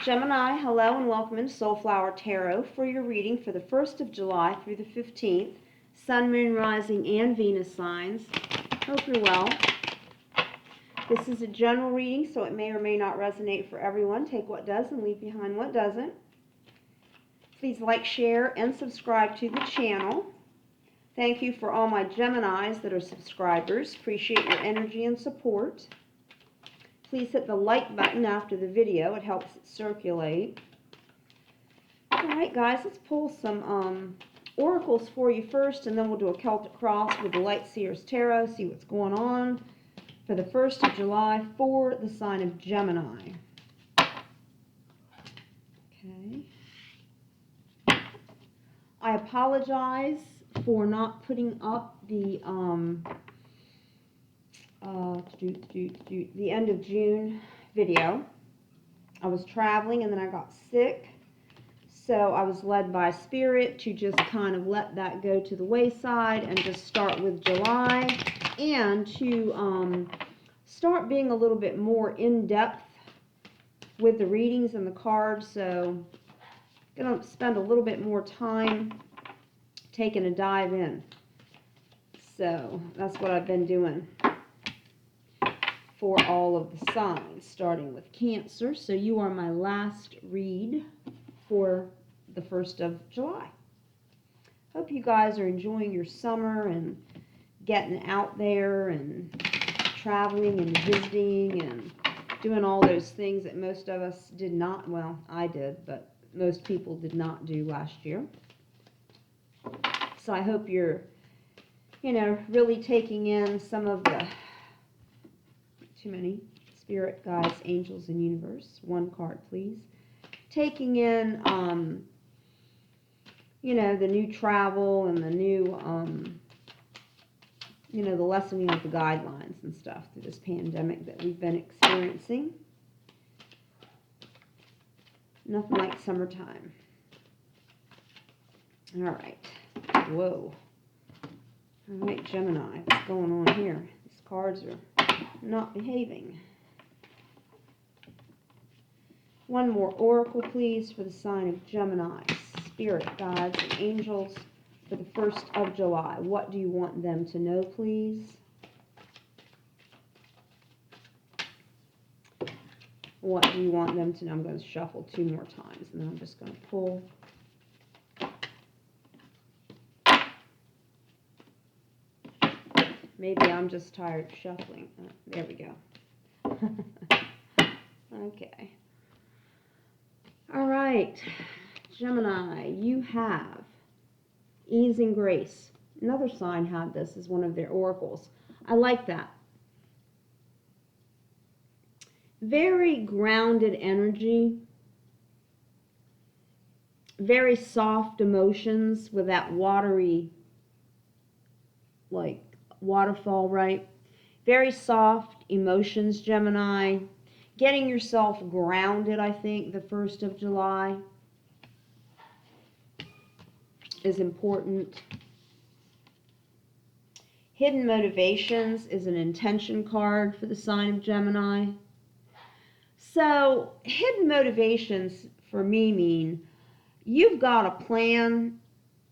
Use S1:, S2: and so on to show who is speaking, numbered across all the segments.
S1: Gemini, hello and welcome into Soulflower Tarot for your reading for the 1st of July through the 15th. Sun, Moon, Rising, and Venus signs. Hope you're well. This is a general reading, so it may or may not resonate for everyone. Take what does and leave behind what doesn't. Please like, share, and subscribe to the channel. Thank you for all my Geminis that are subscribers. Appreciate your energy and support. Please hit the like button after the video. It helps it circulate. Alright guys, let's pull some oracles for you first, and then we'll do a Celtic cross with the Light Seers Tarot, see what's going on for the 1st of July for the sign of Gemini. Okay. I apologize for not putting up the the end of June video. I was traveling and then I got sick, so I was led by Spirit to just kind of let that go to the wayside and just start with July, and to start being a little bit more in-depth with the readings and the cards. So I'm going to spend a little bit more time taking a dive in. So that's what I've been doing for all of the signs, starting with Cancer. So you are my last read for the 1st of July. Hope you guys are enjoying your summer and getting out there and traveling and visiting and doing all those things that most of us did not, well, I did, but most people did not do last year. So I hope you're, really taking in some of the, too many, Spirit, guides, angels, and universe. One card, please. Taking in, the new travel and the new, the lessening of the guidelines and stuff through this pandemic that we've been experiencing. Nothing like summertime. All right. Whoa. All right, Gemini, what's going on here? These cards are not behaving. One more oracle, please, for the sign of Gemini. Spirit, guides, and angels for the 1st of July. What do you want them to know, please? What do you want them to know? I'm going to shuffle 2 more times, and then I'm just going to pull. Maybe I'm just tired of shuffling. There we go. Okay. All right. Gemini, you have ease and grace. Another sign had this as one of their oracles. I like that. Very grounded energy. Very soft emotions with that watery, like waterfall, right? Very soft emotions, Gemini. Getting yourself grounded, I think, the 1st of July is important. Hidden motivations is an intention card for the sign of Gemini. So, hidden motivations for me mean you've got a plan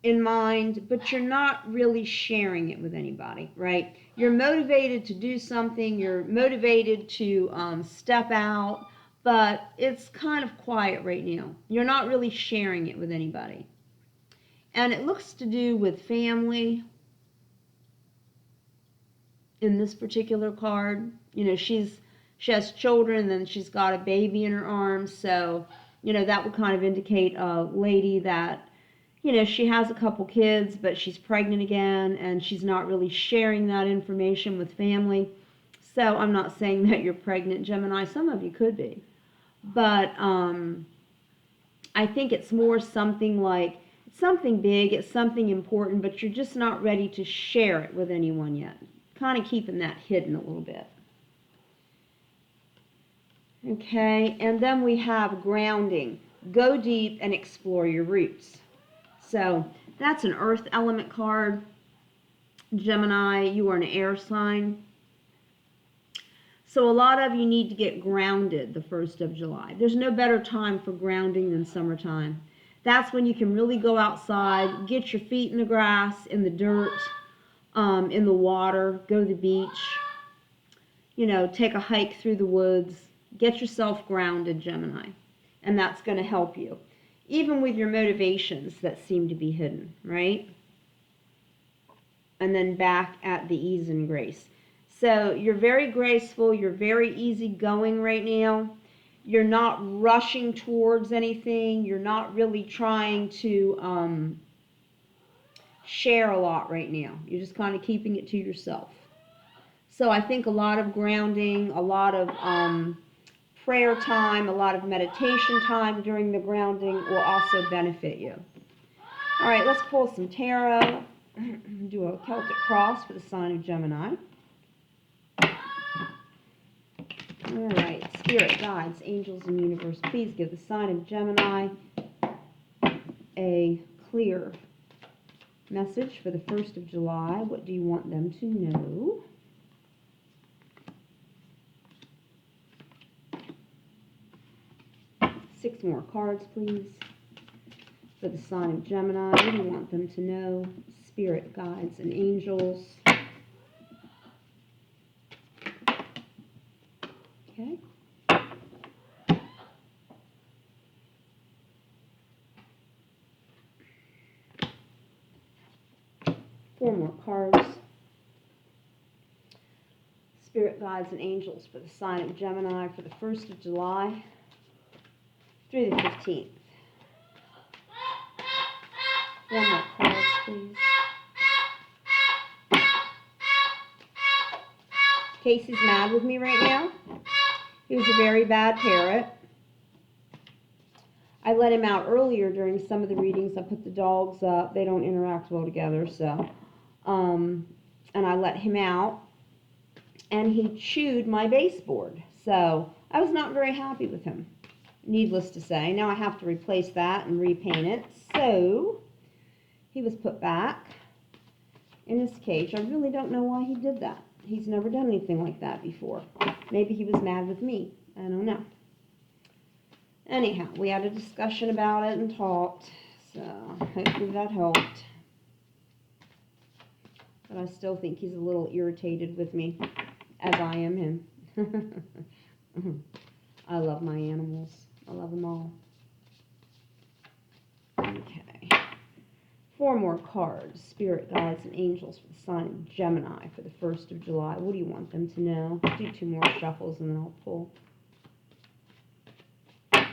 S1: in mind, but you're not really sharing it with anybody, right? You're motivated to do something, you're motivated to step out, but it's kind of quiet right now. You're not really sharing it with anybody. And it looks to do with family in this particular card. She has children, and then she's got a baby in her arms, so, that would kind of indicate a lady that, she has a couple kids, but she's pregnant again, and she's not really sharing that information with family. So I'm not saying that you're pregnant, Gemini. Some of you could be. But I think it's more something like, it's something big, it's something important, but you're just not ready to share it with anyone yet. Kind of keeping that hidden a little bit. Okay, and then we have grounding. Go deep and explore your roots. So that's an earth element card. Gemini, you are an air sign. So a lot of you need to get grounded the 1st of July. There's no better time for grounding than summertime. That's when you can really go outside, get your feet in the grass, in the dirt, in the water, go to the beach, you know, take a hike through the woods. Get yourself grounded, Gemini. And that's going to help you. Even with your motivations that seem to be hidden, right? And then back at the ease and grace. So you're very graceful. You're very easygoing right now. You're not rushing towards anything. You're not really trying to share a lot right now. You're just kind of keeping it to yourself. So I think a lot of grounding, a lot of prayer time, a lot of meditation time during the grounding will also benefit you. All right, let's pull some tarot. Do a Celtic cross for the sign of Gemini. All right, spirit guides, angels, and universe, please give the sign of Gemini a clear message for the 1st of July. What do you want them to know? Six more cards, please, for the sign of Gemini. What do you want them to know? Spirit guides and angels. Okay. Four more cards. Spirit guides and angels for the sign of Gemini for the 1st of July through the 15th. One more cards, please. Casey's mad with me right now. He was a very bad parrot. I let him out earlier during some of the readings. I put the dogs up. They don't interact well together, so. And I let him out. And he chewed my baseboard. So I was not very happy with him, needless to say. Now I have to replace that and repaint it. So he was put back in his cage. I really don't know why he did that. He's never done anything like that before. Maybe he was mad with me. I don't know. Anyhow, we had a discussion about it and talked. So hopefully that helped. But I still think he's a little irritated with me, as I am him. I love my animals. I love them all. Okay. Four more cards. Spirit guides and angels for the sign of Gemini for the 1st of July. What do you want them to know? Do two more shuffles and then I'll pull. A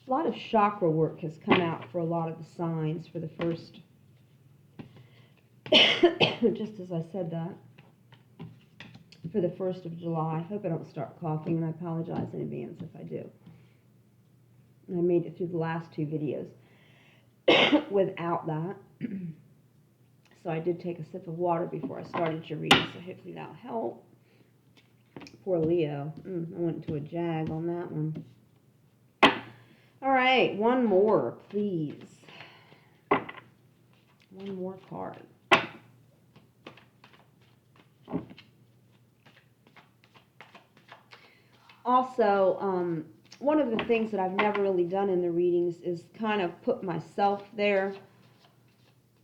S1: lot of chakra work has come out for a lot of the signs for the 1st. Just as I said that. For the 1st of July. I hope I don't start coughing, and I apologize in advance if I do. And I made it through the last two videos without that. So I did take a sip of water before I started your reading, so hopefully that'll help. Poor Leo. I went into a jag on that one. All right, one more, please. One more card. Also, one of the things that I've never really done in the readings is kind of put myself there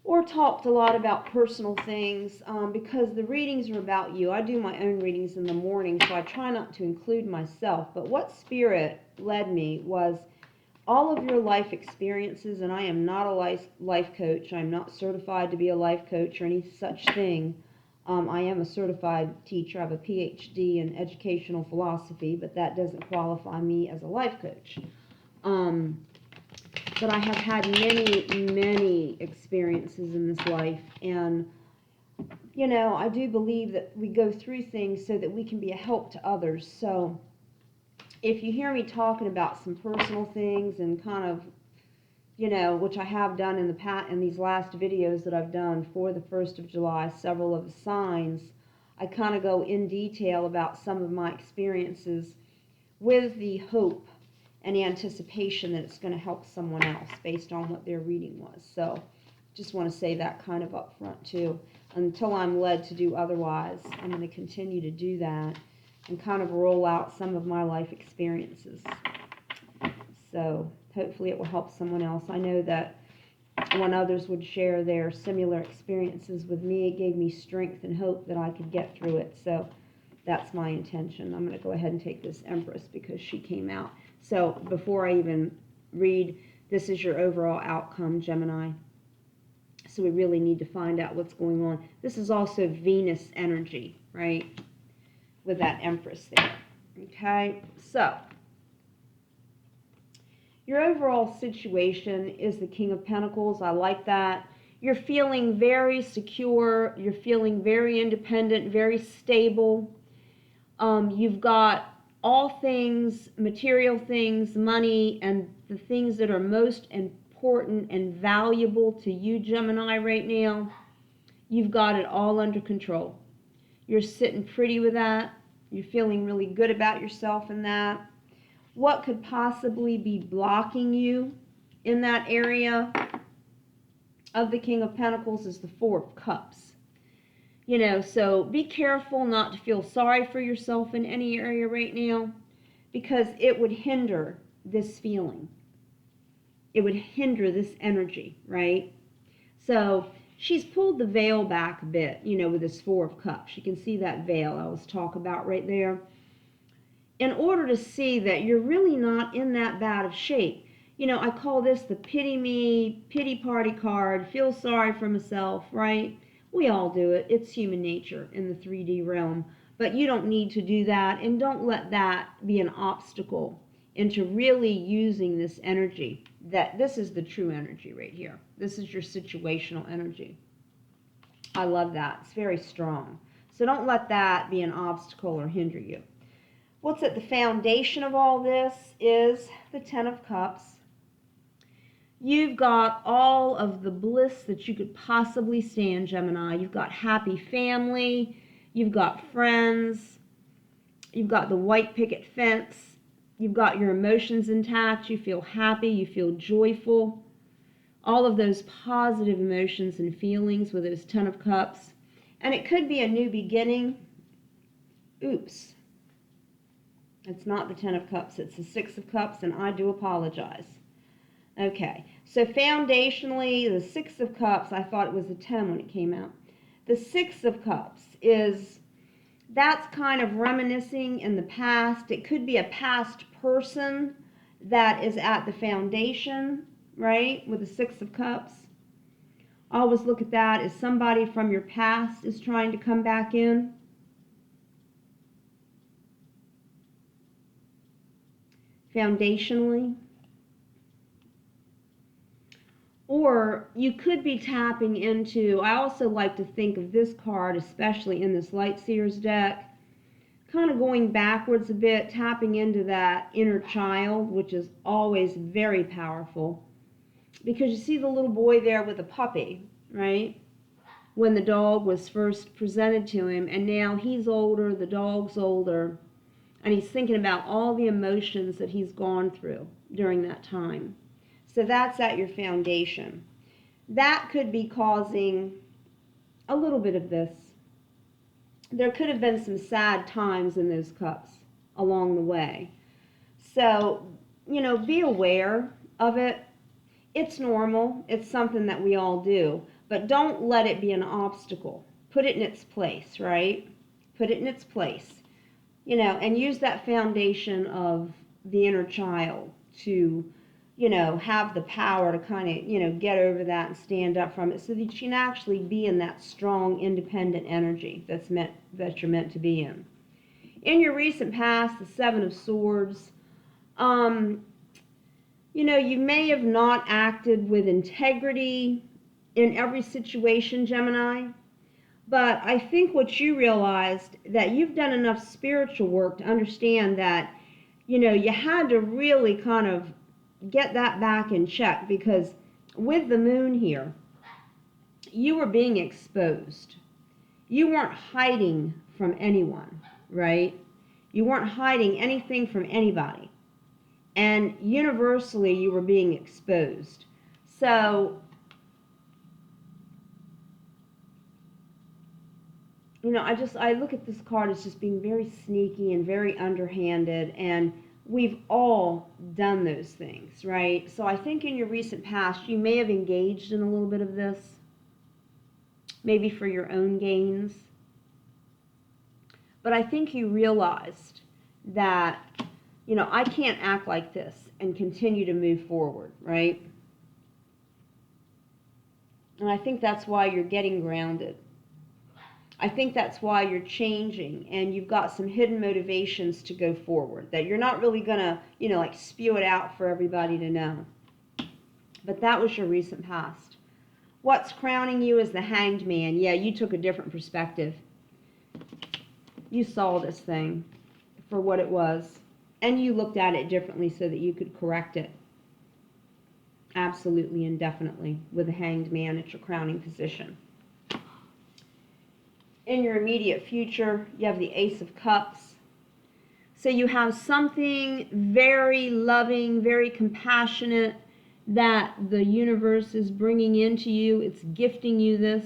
S1: or talked a lot about personal things because the readings are about you. I do my own readings in the morning, so I try not to include myself. But what Spirit led me was all of your life experiences, and I am not a life coach. I'm not certified to be a life coach or any such thing. I am a certified teacher. I have a PhD in educational philosophy, but that doesn't qualify me as a life coach. But I have had many experiences in this life, and, you know, I do believe that we go through things so that we can be a help to others. So if you hear me talking about some personal things and kind of, you know, which I have done in the past, in these last videos that I've done for the 1st of July, several of the signs, I kind of go in detail about some of my experiences with the hope and anticipation that it's going to help someone else based on what their reading was. So Just want to say that kind of up front too. Until I'm led to do otherwise, I'm going to continue to do that and kind of roll out some of my life experiences. So hopefully it will help someone else. I know that when others would share their similar experiences with me, it gave me strength and hope that I could get through it. So that's my intention. I'm going to go ahead and take this Empress because she came out. So before I even read, this is your overall outcome, Gemini. So we really need to find out what's going on. This is also Venus energy, right? With that Empress there. Okay, so your overall situation is the King of Pentacles. I like that. You're feeling very secure. You're feeling very independent, very stable. You've got all things, material things, money, and the things that are most important and valuable to you, Gemini, right now. You've got it all under control. You're sitting pretty with that. You're feeling really good about yourself in that. What could possibly be blocking you in that area of the King of Pentacles is the Four of Cups. You know, so be careful not to feel sorry for yourself in any area right now, because it would hinder this feeling. It would hinder this energy, right? So she's pulled the veil back a bit, you know, with this Four of Cups. You can see that veil I was talking about right there. In order to see that you're really not in that bad of shape. You know, I call this the pity me, pity party card, feel sorry for myself, right? We all do it. It's human nature in the 3D realm. But you don't need to do that, and don't let that be an obstacle into really using this energy. That this is the true energy right here. This is your situational energy. I love that. It's very strong. So don't let that be an obstacle or hinder you. What's at the foundation of all this is the Ten of Cups. You've got all of the bliss that you could possibly stand, Gemini. You've got happy family. You've got friends. You've got the white picket fence. You've got your emotions intact. You feel happy. You feel joyful. All of those positive emotions and feelings with those Ten of Cups. And it could be a new beginning. Oops. It's not the Ten of Cups. It's the Six of Cups, and I do apologize. Okay, so foundationally, the Six of Cups, I thought it was a 10 when it came out. The Six of Cups is, that's kind of reminiscing in the past. It could be a past person that is at the foundation, right, with the Six of Cups. Always look at that as somebody from your past is trying to come back in. Foundationally. Or you could be tapping into, I also like to think of this card, especially in this Light Seers deck, kind of going backwards a bit, tapping into that inner child, which is always very powerful. Because you see the little boy there with a puppy, right? When the dog was first presented to him, and now he's older, the dog's older, and he's thinking about all the emotions that he's gone through during that time. So that's at your foundation. That could be causing a little bit of this. There could have been some sad times in those cups along the way. So, you know, be aware of it. It's normal. It's something that we all do. But don't let it be an obstacle. Put it in its place, right? Put it in its place. You know, and use that foundation of the inner child to, you know, have the power to kind of, you know, get over that and stand up from it so that you can actually be in that strong, independent energy that you're meant to be in. In your recent past, the Seven of Swords, you know, you may have not acted with integrity in every situation, Gemini, but I think what you realized that you've done enough spiritual work to understand that, you know, you had to really kind of get that back in check, because with the moon here, you were being exposed. You weren't hiding from anyone, right? You weren't hiding anything from anybody. And universally, you were being exposed. So I look at this card as just being very sneaky and very underhanded, and we've all done those things, right? So I think in your recent past, you may have engaged in a little bit of this, maybe for your own gains. But I think you realized that, I can't act like this and continue to move forward, right? And I think that's why you're getting grounded. I think that's why you're changing, and you've got some hidden motivations to go forward that you're not really going to, like spew it out for everybody to know. But that was your recent past. What's crowning you is the Hanged Man. Yeah, you took a different perspective. You saw this thing for what it was, and you looked at it differently so that you could correct it. Absolutely and definitely, with the Hanged Man at your crowning position. In your immediate future, you have the Ace of Cups. So you have something very loving, very compassionate that the universe is bringing into you. It's gifting you this.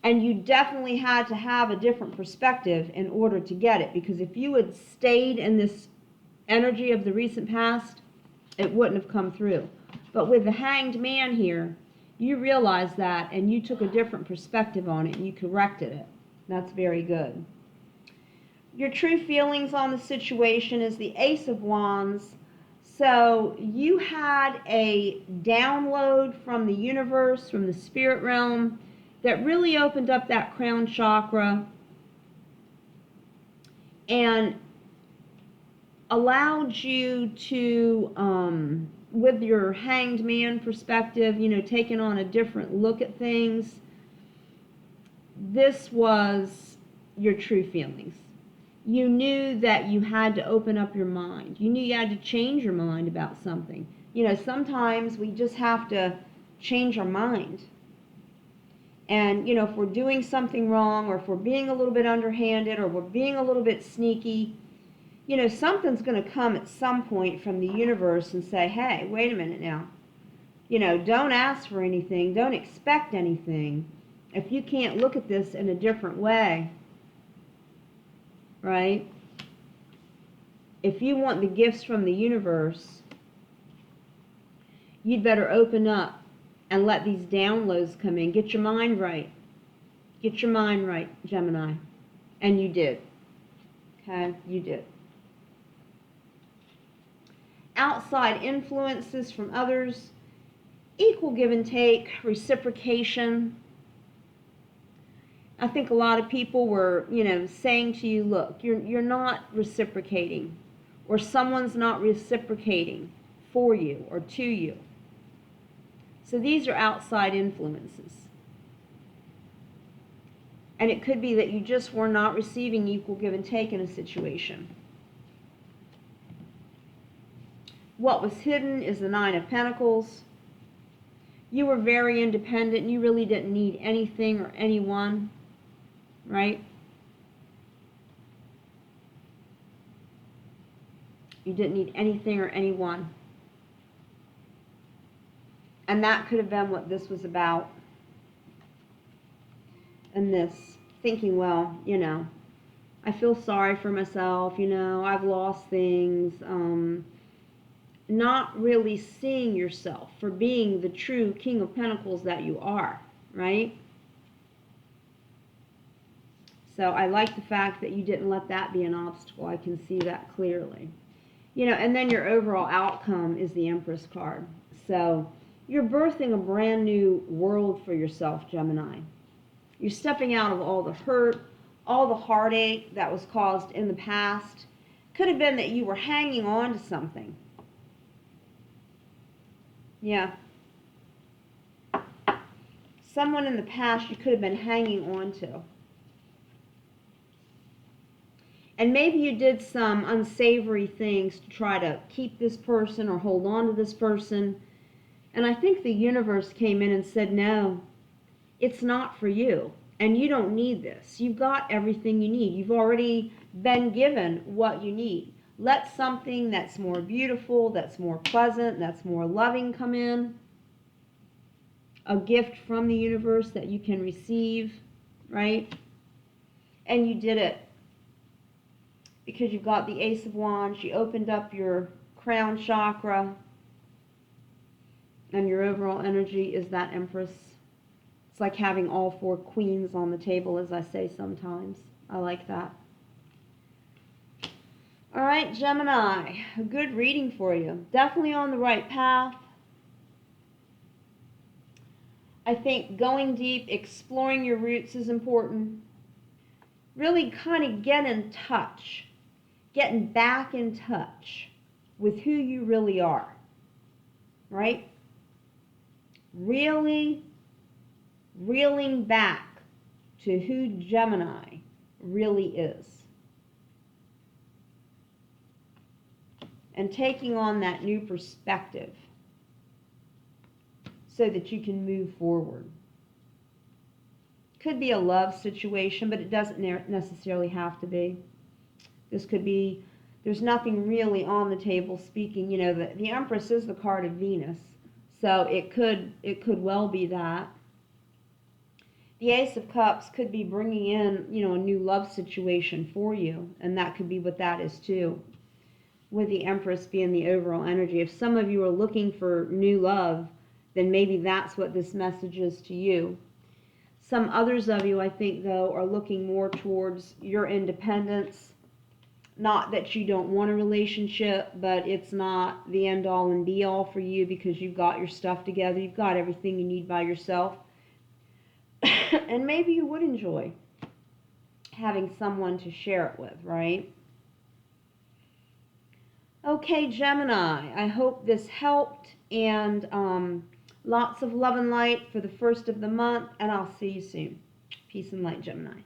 S1: And you definitely had to have a different perspective in order to get it, because if you had stayed in this energy of the recent past, it wouldn't have come through. But with the Hanged Man here, you realized that, and you took a different perspective on it, and you corrected it. That's very good. Your true feelings on the situation is the Ace of Wands. So you had a download from the universe, from the spirit realm, that really opened up that crown chakra and allowed you to, with your Hanged Man perspective, taking on a different look at things. This was your true feelings. You knew that you had to open up your mind. You knew you had to change your mind about something. Sometimes we just have to change our mind. And, if we're doing something wrong, or if we're being a little bit underhanded, or we're being a little bit sneaky, something's going to come at some point from the universe and say, hey, wait a minute now. Don't ask for anything. Don't expect anything if you can't look at this in a different way, right? If you want the gifts from the universe, you'd better open up and let these downloads come in. Get your mind right. Get your mind right, Gemini. And you did. Okay? You did. Outside influences from others, equal give and take, reciprocation. I think a lot of people were, saying to you, look, you're not reciprocating, or someone's not reciprocating for you or to you. So these are outside influences. And it could be that you just were not receiving equal give and take in a situation. What was hidden is the Nine of Pentacles. You were very independent. You really didn't need anything or anyone, right? You didn't need anything or anyone. And that could have been what this was about. And this, thinking, well, I feel sorry for myself, I've lost things. Not really seeing yourself for being the true King of Pentacles that you are, right? So I like the fact that you didn't let that be an obstacle. I can see that clearly. And then your overall outcome is the Empress card. So you're birthing a brand new world for yourself, Gemini. You're stepping out of all the hurt, all the heartache that was caused in the past. Could have been that you were hanging on to something. Yeah. Someone in the past you could have been hanging on to. And maybe you did some unsavory things to try to keep this person or hold on to this person. And I think the universe came in and said, no, it's not for you. And you don't need this. You've got everything you need. You've already been given what you need. Let something that's more beautiful, that's more pleasant, that's more loving come in. A gift from the universe that you can receive, right? And you did it because you've got the Ace of Wands. You opened up your crown chakra, and your overall energy is that Empress. It's like having all 4 queens on the table, as I say sometimes. I like that. All right, Gemini, a good reading for you. Definitely on the right path. I think going deep, exploring your roots is important. Really kind of getting back in touch with who you really are, right? Really reeling back to who Gemini really is. And taking on that new perspective so that you can move forward. Could be a love situation, but it doesn't necessarily have to be. This could be, there's nothing really on the table speaking, you know, the Empress is the card of Venus, so it could well be that. The Ace of Cups could be bringing in, you know, a new love situation for you, and that could be what that is too, with the Empress being the overall energy. If some of you are looking for new love, then maybe that's what this message is to you. Some others of you, I think, though, are looking more towards your independence. Not that you don't want a relationship, but it's not the end-all and be-all for you because you've got your stuff together. You've got everything you need by yourself. And maybe you would enjoy having someone to share it with, right? Okay, Gemini, I hope this helped, and lots of love and light for the first of the month, and I'll see you soon. Peace and light, Gemini.